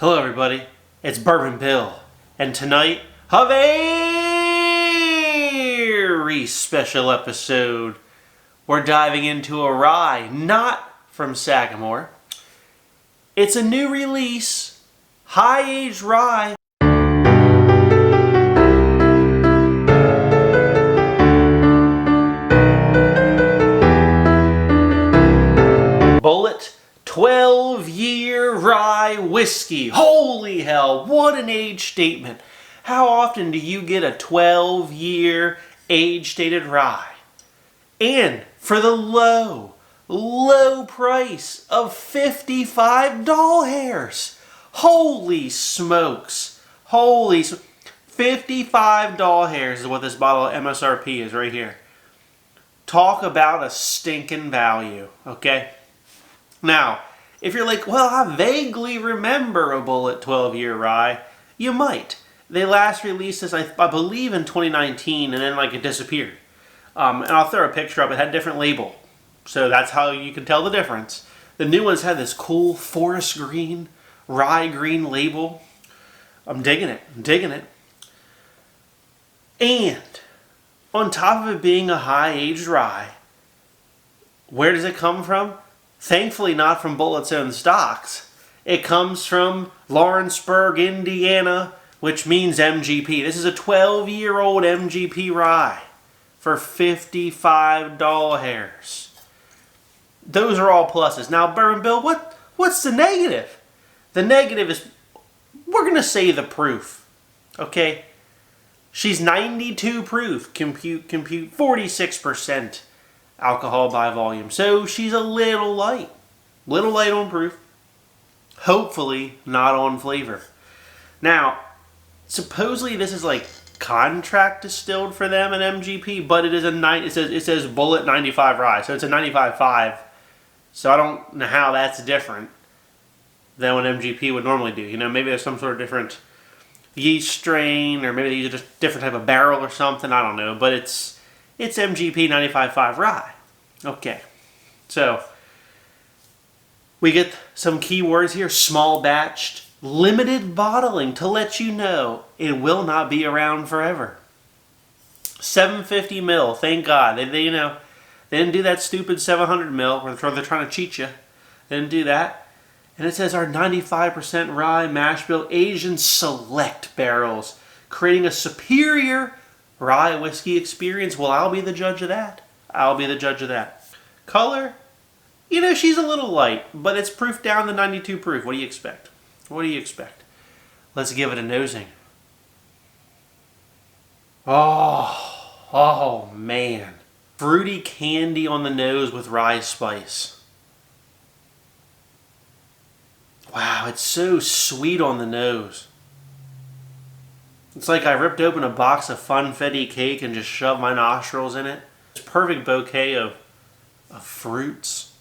Hello everybody, it's Bourbon Bill, and tonight, a very special episode. We're diving into a rye, not from Sagamore. It's a new release, high-aged rye. Bulleit 12-year rye whiskey. Holy hell, what an age statement. How often do you get a 12-year age-stated rye? And for the low price of $55. Holy smokes. $55 is what this bottle of MSRP is right here. Talk about a stinking value, okay? Now, if you're like, well, I vaguely remember a Bulleit 12-year rye, you might. They last released this, I believe, in 2019, and then it disappeared. And I'll throw a picture up. It had a different label, so that's how you can tell the difference. The new ones had this cool forest green, rye green label. I'm digging it. And on top of it being a high-aged rye, where does it come from? Thankfully not from Bulleit's own stocks. It comes from Lawrenceburg, Indiana, which means MGP. This is a 12-year-old MGP rye for $55. Those are all pluses. Now, Bourbon Bill, what's the negative? The negative is, we're going to say the proof, okay? She's 92 proof, compute, 46% alcohol by volume. So she's a little light on proof. Hopefully not on flavor. Now, supposedly this is contract distilled for them at MGP, but it is it says Bulleit 95 rye, so it's a 95.5. So I don't know how that's different than what MGP would normally do. You know, maybe there's some sort of different yeast strain, or maybe these are just different type of barrel or something. I don't know, but it's MGP 95.5 rye. Okay, so we get some keywords here: small batched, limited bottling to let you know it will not be around forever. 750 mil, thank God. They didn't do that stupid 700 mil where they're trying to cheat you. They didn't do that. And it says our 95% rye mash bill aged in select barrels, creating a superior rye whiskey experience. Well, I'll be the judge of that. Color, she's a little light, but it's proof down to 92 proof. What do you expect? Let's give it a nosing. Oh man. Fruity candy on the nose with rye spice. Wow, it's so sweet on the nose. It's like I ripped open a box of funfetti cake and just shoved my nostrils in it. It's a perfect bouquet of fruits.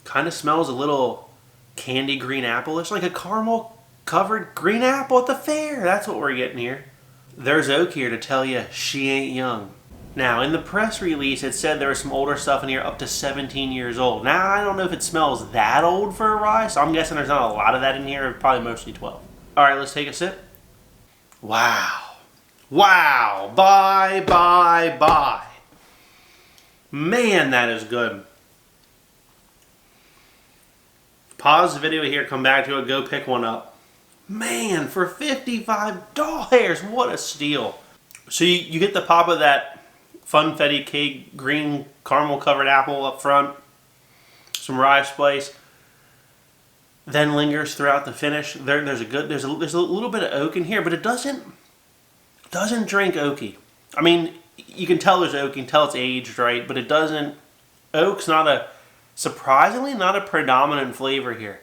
Kind of smells a little candy green apple-ish, like a caramel covered green apple at the fair. That's what we're getting here. There's oak here to tell you she ain't young. Now, in the press release, it said there was some older stuff in here up to 17 years old. Now, I don't know if it smells that old for a rye, so I'm guessing there's not a lot of that in here, probably mostly 12. All right, let's take a sip. Wow. Bye. Man, that is good. Pause the video here, come back to it, go pick one up. Man, for $55, what a steal. So you get the pop of that funfetti cake, green caramel covered apple up front, some rye spice, then lingers throughout the finish. There's a little bit of oak in here, but it doesn't drink oaky. I mean, you can tell there's oak, you can tell it's aged, right? But it doesn't. Oak's surprisingly not a predominant flavor here.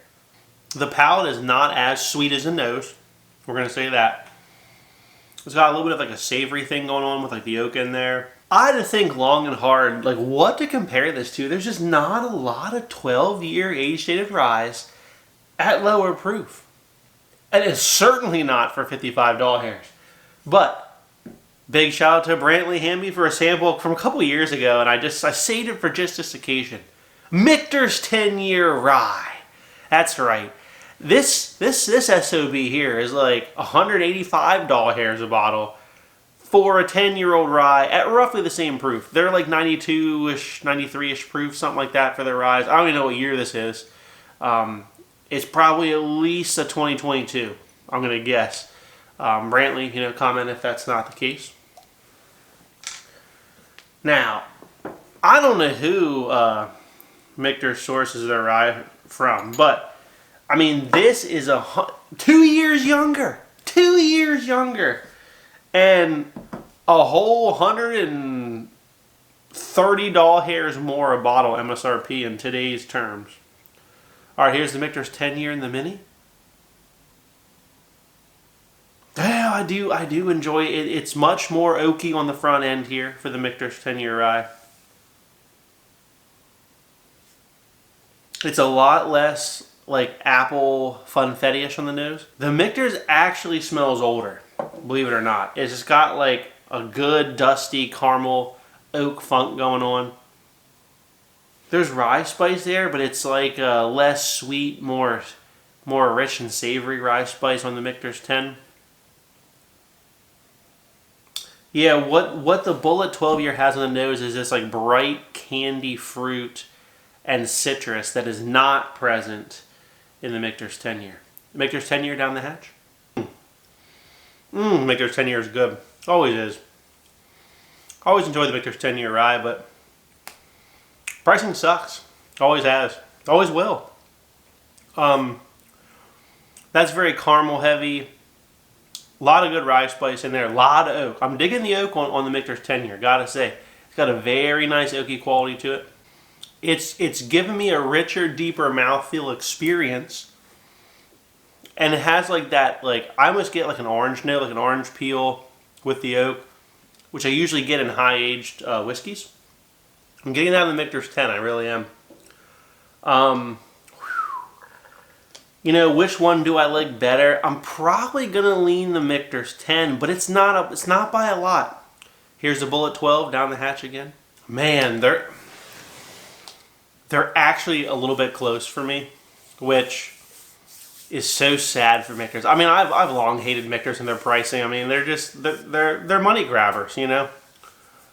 The palate is not as sweet as the nose. We're gonna say that. It's got a little bit of a savory thing going on with the oak in there. I had to think long and hard, what to compare this to. There's just not a lot of 12-year age-stated ryes at lower proof. And it's certainly not for $55. But big shout out to Brantley Hamby for a sample from a couple years ago, and I saved it for just this occasion. Michter's 10-year rye. That's right. This SOB here is like $185 hairs a bottle for a 10-year-old rye at roughly the same proof. They're like 92-ish, 93-ish proof, something like that for their ryes. I don't even know what year this is. It's probably at least a 2022, I'm going to guess. Brantley, comment if that's not the case. Now, I don't know who Michter sources their rye from, but, I mean, this is 2 years younger. 2 years younger. And a whole $130 hairs more a bottle MSRP in today's terms. All right, here's the Michter's 10-year in the mini. Yeah, I do enjoy it. It's much more oaky on the front end here for the Michter's 10-year rye. It's a lot less like apple funfetti-ish on the nose. The Michter's actually smells older, believe it or not. It's just got like a good dusty caramel oak funk going on. There's rye spice there, but it's like less sweet, more rich and savory rye spice on the Michter's 10. Yeah, what the Bulleit 12-year has on the nose is this like bright candy fruit and citrus that is not present in the Michter's 10-year. Michter's 10-year down the hatch. Michter's 10-year is good. Always is. Always enjoy the Michter's 10-year rye, but pricing sucks. Always has. Always will. That's very caramel heavy. A lot of good rye spice in there. A lot of oak. I'm digging the oak on the Michter's 10-year, gotta say. It's got a very nice oaky quality to it. It's given me a richer, deeper mouthfeel experience. And it has like that, like, I almost get like an orange note, like an orange peel with the oak, which I usually get in high-aged whiskeys. I'm getting that in the Michter's 10, I really am. Which one do I like better? I'm probably gonna lean the Michter's 10, but it's not by a lot. Here's the Bulleit 12 down the hatch again. Man, they're actually a little bit close for me, which is so sad for Michter's. I mean, I've long hated Michter's and their pricing. I mean, they're money grabbers, I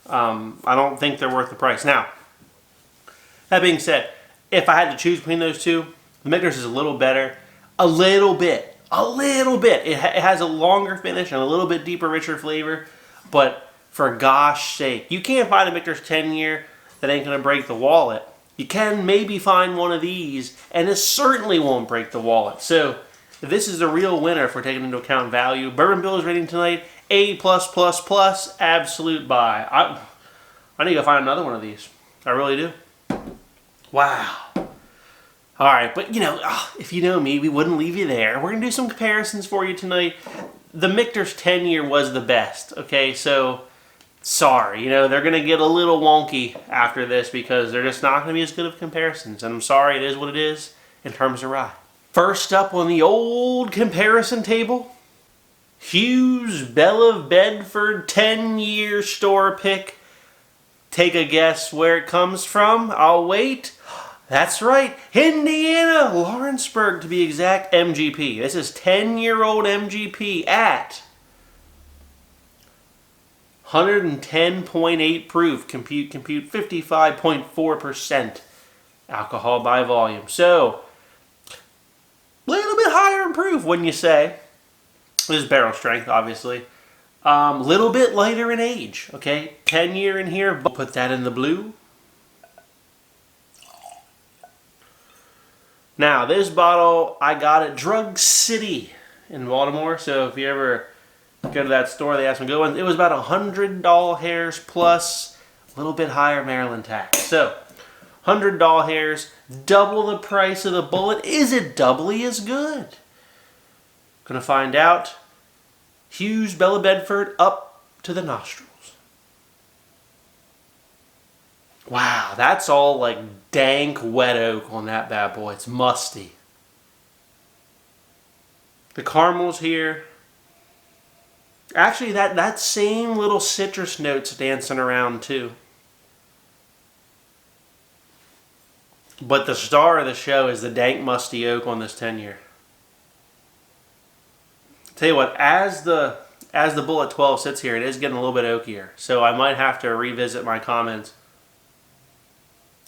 don't think they're worth the price. Now, that being said, if I had to choose between those two, the Michter's is a little better. A little bit. It has a longer finish and a little bit deeper, richer flavor. But for gosh sake, you can't find a Michter's 10-year that ain't going to break the wallet. You can maybe find one of these, and it certainly won't break the wallet. So, this is a real winner if we're taking into account value. Bourbon Bill is rating tonight A+++, absolute buy. I need to go find another one of these. I really do. Wow. All right, but if you know me, we wouldn't leave you there. We're going to do some comparisons for you tonight. The Michter's 10-year was the best, okay? So, sorry, they're going to get a little wonky after this because they're just not going to be as good of comparisons. And I'm sorry, it is what it is in terms of rye. First up on the old comparison table, Hughes Belle of Bedford 10-year store pick. Take a guess where it comes from. I'll wait. That's right, Indiana, Lawrenceburg to be exact, MGP. This is 10-year-old MGP at 110.8 proof, compute 55.4% alcohol by volume. So, a little bit higher in proof, wouldn't you say? This is barrel strength, obviously. Little bit lighter in age, okay? 10-year in here, but put that in the blue. Now, this bottle I got at Drug City in Baltimore. So if you ever go to that store, they have some good ones. It was about $100 hairs plus a little bit higher Maryland tax. So, $100 hairs, double the price of the Bulleit. Is it doubly as good? Gonna find out. Hughes Belle of Bedford up to the nostrils. Wow, that's all like dank wet oak on that bad boy. It's musty. The caramel's here. Actually, that same little citrus note's dancing around too. But the star of the show is the dank musty oak on this 10-year. Tell you what, as the Bulleit 12 sits here, it is getting a little bit oakier. So I might have to revisit my comments.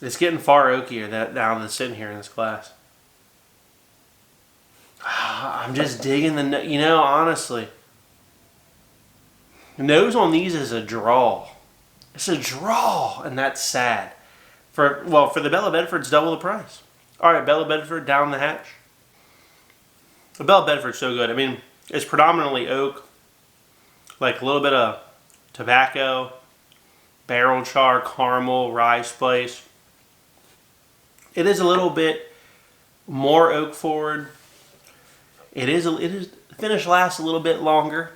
It's getting far oakier now than sitting here in this glass. I'm just digging the, you know, honestly. The nose on these is a draw. It's a draw, and that's sad. For the Belle of Bedford, it's double the price. All right, Belle of Bedford, down the hatch. The Belle of Bedford's so good. I mean, it's predominantly oak, like a little bit of tobacco, barrel char, caramel, rye spice. It is a little bit more oak forward. It is the finish lasts a little bit longer,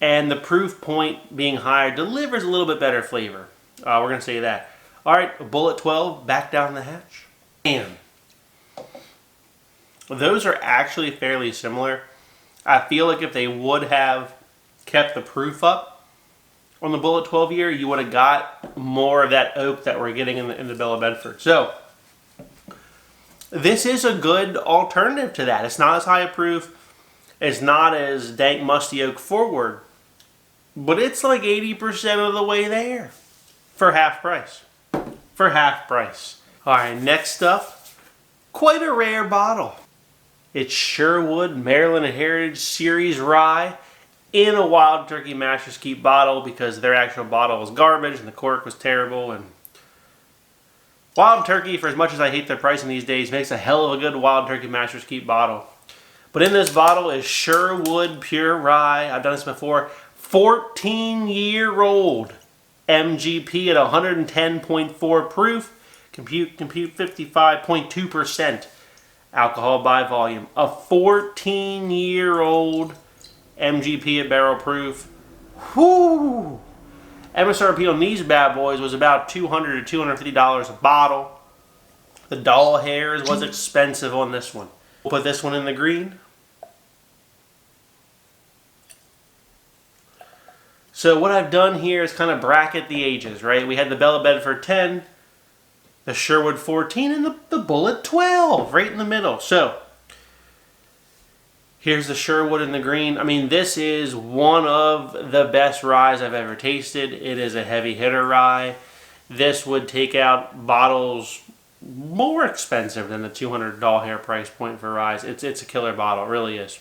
and the proof point being higher delivers a little bit better flavor. We're gonna say that. All right, Bulleit 12 back down the hatch. And those are actually fairly similar. I feel like if they would have kept the proof up on the Bulleit 12 year, you would have got more of that oak that we're getting in the Belle of Bedford. So this is a good alternative to that. It's not as high a proof. It's not as dank musty oak forward. But it's like 80% of the way there. For half price. For half price. Alright, next up. Quite a rare bottle. It's Sherwood Maryland Heritage Series Rye in a Wild Turkey Master's Keep bottle because their actual bottle was garbage and the cork was terrible. And Wild Turkey, for as much as I hate their pricing these days, makes a hell of a good Wild Turkey Master's Keep bottle. But in this bottle is Sherwood Pure Rye. I've done this before. 14-year-old MGP at 110.4 proof. Compute 55.2% alcohol by volume. A 14-year-old MGP at barrel proof. Whoo! MSRP on these bad boys was about $200 to $250 a bottle. The doll hairs was expensive on this one. We'll put this one in the green. So what I've done here is kind of bracket the ages, right? We had the Belle of Bedford 10, the Sherwood 14, and the Bulleit 12 right in the middle. So here's the Sherwood in the green. I mean, this is one of the best ryes I've ever tasted. It is a heavy hitter rye. This would take out bottles more expensive than the $200 hair price point for ryes. It's a killer bottle, it really is.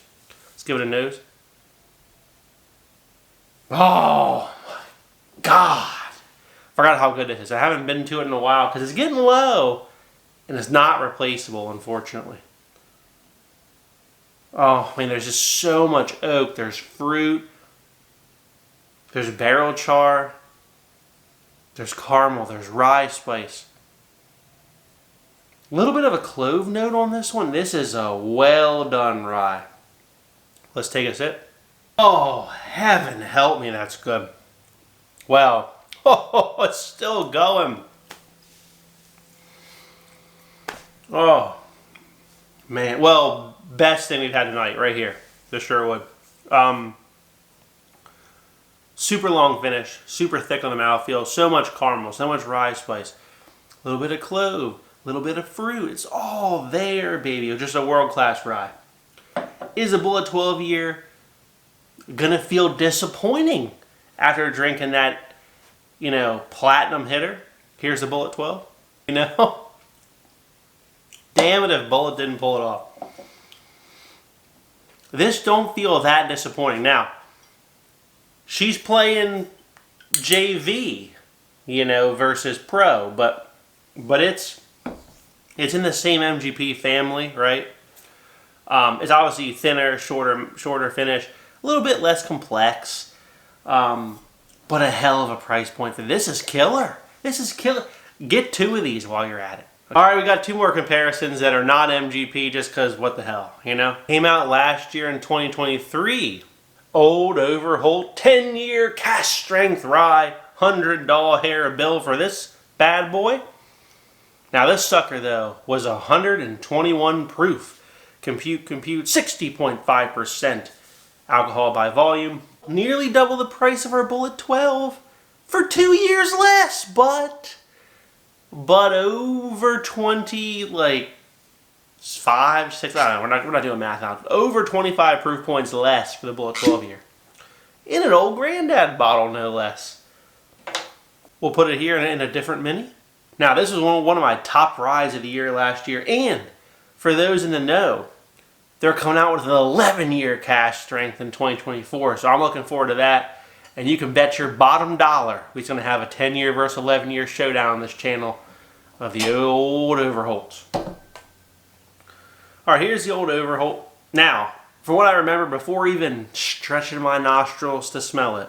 Let's give it a nose. Oh my God. Forgot how good it is. I haven't been to it in a while because it's getting low and it's not replaceable, unfortunately. Oh, I mean, there's just so much oak. There's fruit. There's barrel char. There's caramel. There's rye spice. A little bit of a clove note on this one. This is a well done rye. Let's take a sip. Oh, heaven help me, that's good. Wow. Oh, it's still going. Oh, man. Well, best thing we've had tonight, right here. The Sherwood. Super long finish. Super thick on the mouthfeel. So much caramel. So much rye spice. A little bit of clove. A little bit of fruit. It's all there, baby. Just a world-class rye. Is a Bulleit 12 year gonna feel disappointing after drinking that, you know, platinum hitter? Here's the Bulleit 12. You know? Damn it if Bulleit didn't pull it off. This don't feel that disappointing. Now, she's playing JV, you know, versus pro, but it's in the same MGP family, right? It's obviously thinner, shorter finish, a little bit less complex, but a hell of a price point for this. Is killer. This is killer. Get two of these while you're at it. All right, we got two more comparisons that are not MGP just because what the hell, you know? Came out last year in 2023. Old Overholt 10-year cask strength rye, $100 hair a bill for this bad boy. Now this sucker though was 121 proof. Compute 60.5% alcohol by volume. Nearly double the price of our Bulleit 12 for 2 years less, but over 20 like 5, 6, I don't know, we're not doing math now. Over 25 proof points less for the Bulleit 12 year. In an old granddad bottle, no less. We'll put it here in a different mini. Now, this was one of my top ryes of the year last year. And for those in the know, they're coming out with an 11-year cask strength in 2024. So I'm looking forward to that. And you can bet your bottom dollar we're going to have a 10-year versus 11-year showdown on this channel of the old Overholts. All right, here's the old Overholt. Now, from what I remember before even stretching my nostrils to smell it,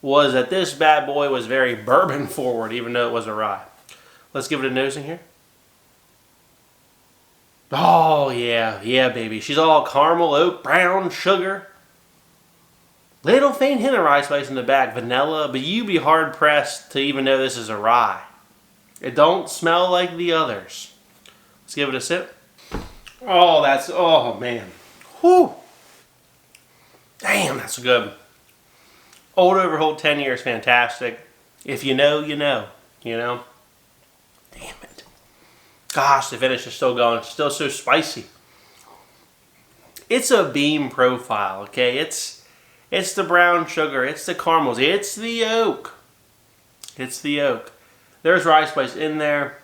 was that this bad boy was very bourbon forward, even though it was a rye. Let's give it a nosing here. Oh, yeah, baby. She's all caramel, oak, brown, sugar. Little faint hint of rye spice in the back, vanilla, but you'd be hard pressed to even know this is a rye. It don't smell like the others. Let's give it a sip. Oh man. Whew. Damn, that's good. Old Overholt 10 years, fantastic. If you know, you know. You know? Damn it. Gosh, the finish is still going. It's still so spicy. It's a beam profile, okay? It's the brown sugar. It's the caramels. It's the oak. It's the oak. There's rye spice in there.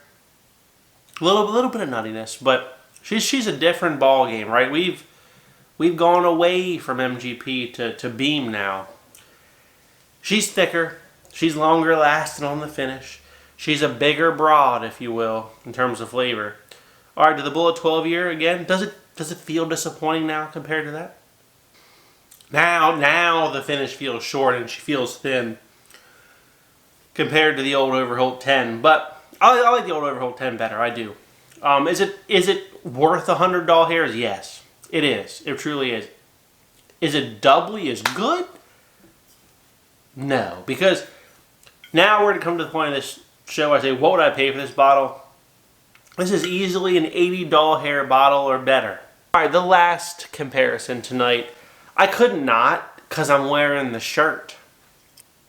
A little bit of nuttiness, but she's a different ball game, right? We've gone away from MGP to beam now. She's thicker. She's longer lasting on the finish. She's a bigger broad, if you will, in terms of flavor. All right, to the Bulleit 12 year again. Does it feel disappointing now compared to that? Now the finish feels short and she feels thin compared to the old Overholt 10. But I like the old Overholt 10 better. I do. Is it worth $100 hairs? Yes, it is. It truly is. Is it doubly as good? No, because now we're going to come to the point of this show. I say, what would I pay for this bottle? This is easily an $80 hair bottle or better. All right, the last comparison tonight. I could not because I'm wearing the shirt.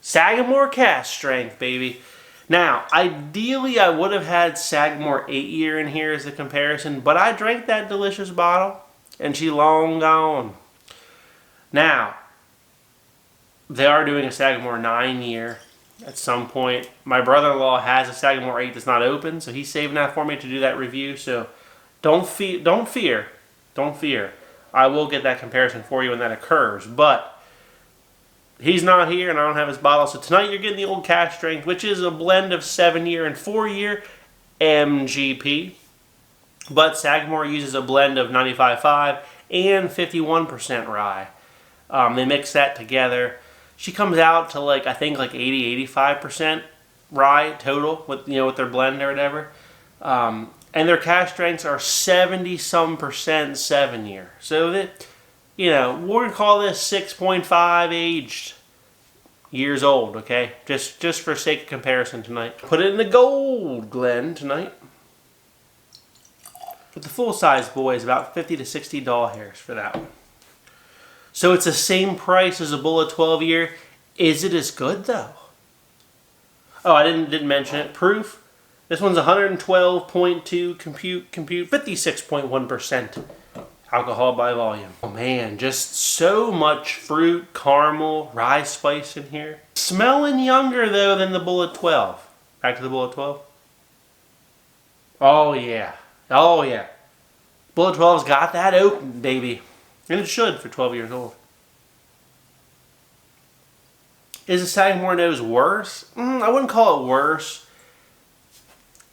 Sagamore cask strength, baby. Now, ideally, I would have had Sagamore 8 year in here as a comparison, but I drank that delicious bottle, and she long gone. Now, they are doing a Sagamore 9 year at some point. My brother-in-law has a Sagamore 8 that's not open, so he's saving that for me to do that review. So don't fear. I will get that comparison for you when that occurs. But he's not here, and I don't have his bottle. So tonight you're getting the old cask strength, which is a blend of 7 year and 4 year MGP. But Sagamore uses a blend of 95.5 and 51% rye. They mix that together. She comes out to I think 80-85% rye total with their blend or whatever. And their cask strengths are 70-some% 7 year. So that we're gonna call this 6.5 aged years old, okay? Just for sake of comparison tonight. Put it in the gold Glen tonight. But the full size boy is about $50 to $60 hairs for that one. So it's the same price as a Bulleit 12 year. Is it as good though? Oh, I didn't mention it. Proof. This one's 112.2 compute 56.1% alcohol by volume. Oh man, just so much fruit, caramel, rye spice in here. Smelling younger though than the Bulleit 12. Back to the Bulleit 12. Oh yeah. Bulleit 12's got that oak, baby. And it should for 12 years old. Is the Sagamore nose worse? I wouldn't call it worse.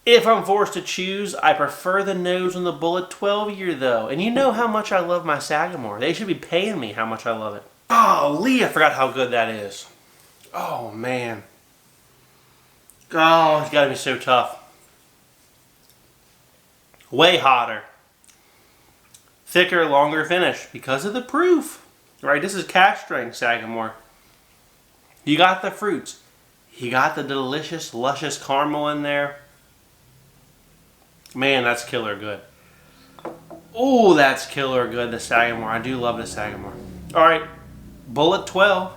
If I'm forced to choose, I prefer the nose on the Bulleit 12 year though. And you know how much I love my Sagamore. They should be paying me how much I love it. Oh, Lee, I forgot how good that is. Oh, man. Oh, it's got to be so tough. Way hotter. Thicker, longer finish because of the proof. Right, this is cask strength Sagamore. You got the fruits. You got the delicious, luscious caramel in there. Man, that's killer good. Oh, that's killer good, the Sagamore. I do love the Sagamore. All right, Bulleit 12.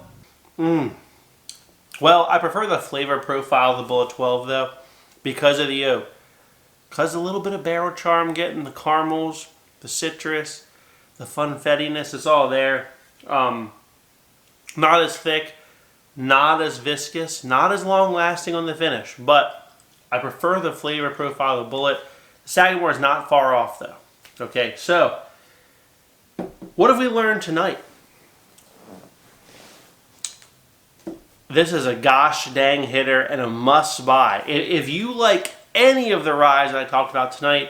Well, I prefer the flavor profile of the Bulleit 12, though, because of the oak. Because a little bit of barrel charm getting the caramels. the citrus, the funfettiness, it's all there. Not as thick, not as viscous, not as long lasting on the finish, but I prefer the flavor profile of the Bulleit. The Sagamore is not far off though. Okay, so what have we learned tonight? This is a gosh dang hitter and a must buy. If you like any of the ryes that I talked about tonight,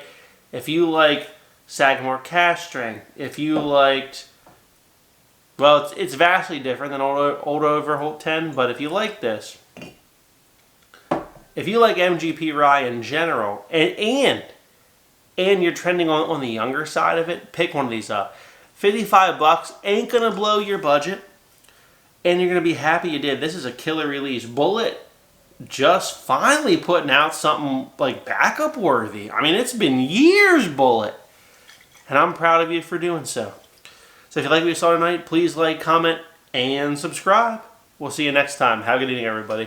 if you like Sagamore cask strength, if you liked, well, it's vastly different than old Overholt 10, but if you like this, if you like MGP rye in general, and you're trending on the younger side of it, pick one of these up. $55 ain't gonna blow your budget, and you're gonna be happy you did. This is a killer release. Bulleit just finally putting out something like backup worthy. I mean, it's been years, Bulleit, and I'm proud of you for doing so. So if you like what you saw tonight, please like, comment, and subscribe. We'll see you next time. Have a good evening, everybody.